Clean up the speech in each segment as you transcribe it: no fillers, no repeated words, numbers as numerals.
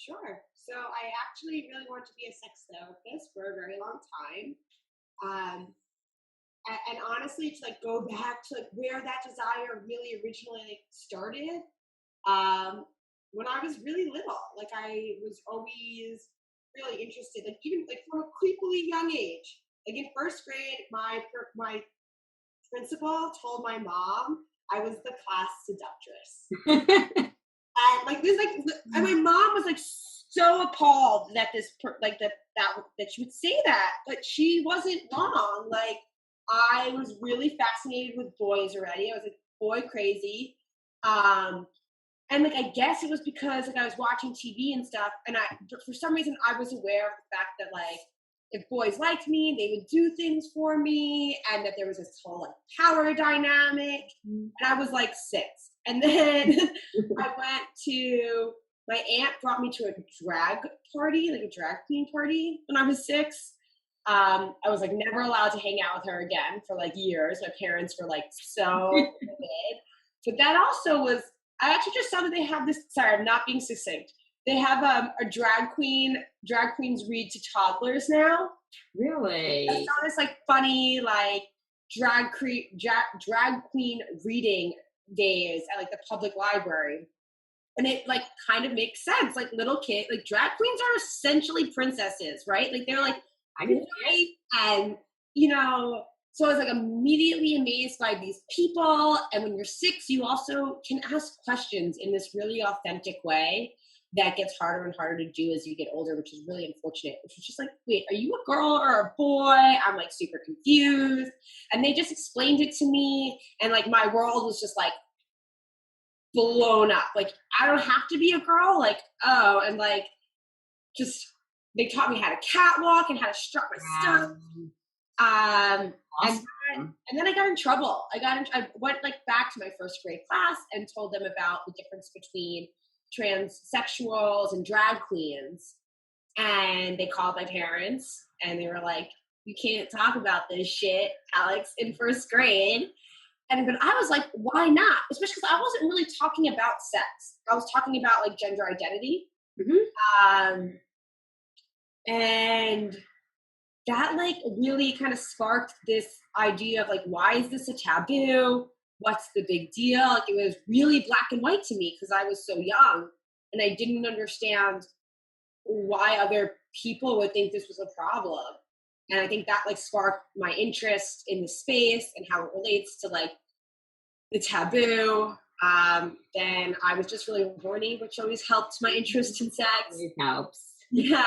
Sure. So I actually really wanted to be a sex therapist for a very long time. Um, and honestly, to like go back to like where that desire really originally like started, um, when I was really little, like I was always really interested, like even like from a creepily young age. Like in first grade, my principal told my mom I was the class seductress. And like this, like, and my mom was like so appalled that like that she would say that, but she wasn't wrong. Like I was really fascinated with boys already. I was like boy crazy, um, and like I guess it was because like I was watching TV and stuff, and for some reason I was aware of the fact that like if boys liked me, they would do things for me, and that there was this whole like power dynamic. And I was like 6, and then I went to my aunt brought me to a drag party, like a drag queen party when I was 6. I was like never allowed to hang out with her again for like years. My parents were like so livid. But that also was I actually just saw that they have this. Sorry, I'm not being succinct. They have a drag queens read to toddlers now. I Really? saw this like funny like drag queen reading days at like the public library, and it like kind of makes sense. Like little kid, like drag queens are essentially princesses, right? Like they're like I can see it. white and so I was like immediately amazed by these people. And when you're 6, you also can ask questions in this really authentic way that gets harder and harder to do as you get older, which is really unfortunate. Which is just like, wait, are you a girl or a boy? I'm like super confused. And they just explained it to me. And like my world was just like blown up. Like, I don't have to be a girl. Like, oh, and like just they taught me how to catwalk and how to strut my stuff. Wow. Um, and Awesome. and then I got in trouble. I went like back to my first grade class and told them about the difference between transsexuals and drag queens. And they called my parents and they were like, "You can't talk about this shit, Alex, in first grade." And but I was like, "Why not?" Especially because I wasn't really talking about sex. I was talking about like gender identity. Mhm. Um, and that like really kind of sparked this idea of like, why is this a taboo? What's the big deal? Like it was really black and white to me because I was so young and I didn't understand why other people would think this was a problem. And I think that like sparked my interest in the space and how it relates to like the taboo. Then I was just really horny, which always helped my interest in sex. It helps. Yeah.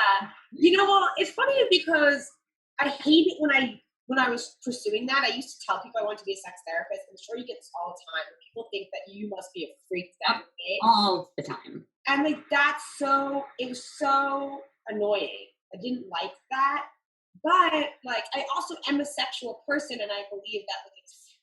Well, it's funny because I hate it when I was pursuing that. I used to tell people I wanted to be a sex therapist. I'm sure you get this all the time where people think that you must be a freak that way. All the time. And like it was so annoying. I didn't like that. But like I also am a sexual person and I believe that like it's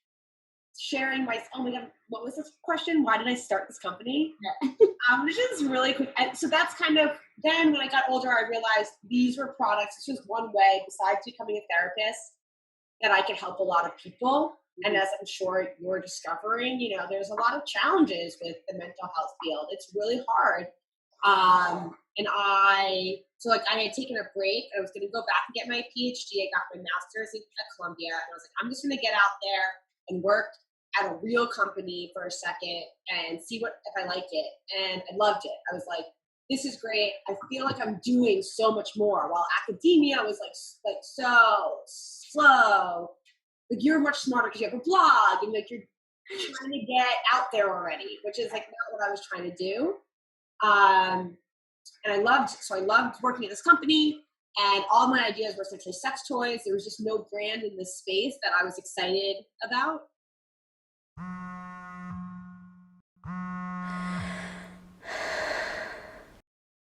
sharing my oh my god, what was this question? Why did I start this company? Yeah. Which is really quick. And so that's kind of then when I got older, I realized these were products. It's just one way, besides becoming a therapist, that I could help a lot of people. And as I'm sure you're discovering, there's a lot of challenges with the mental health field. It's really hard. And so like I had taken a break. I was going to go back and get my PhD. I got my master's at Columbia, and I was like, I'm just going to get out there and work at a real company for a second and see what if I like it. And I loved it. I was like, this is great. I feel like I'm doing so much more. While academia was like so slow. Like you're much smarter because you have a blog and like you're trying to get out there already, which is like not what I was trying to do. Um, and I loved working at this company. And all my ideas were essentially sex toys. There was just no brand in this space that I was excited about.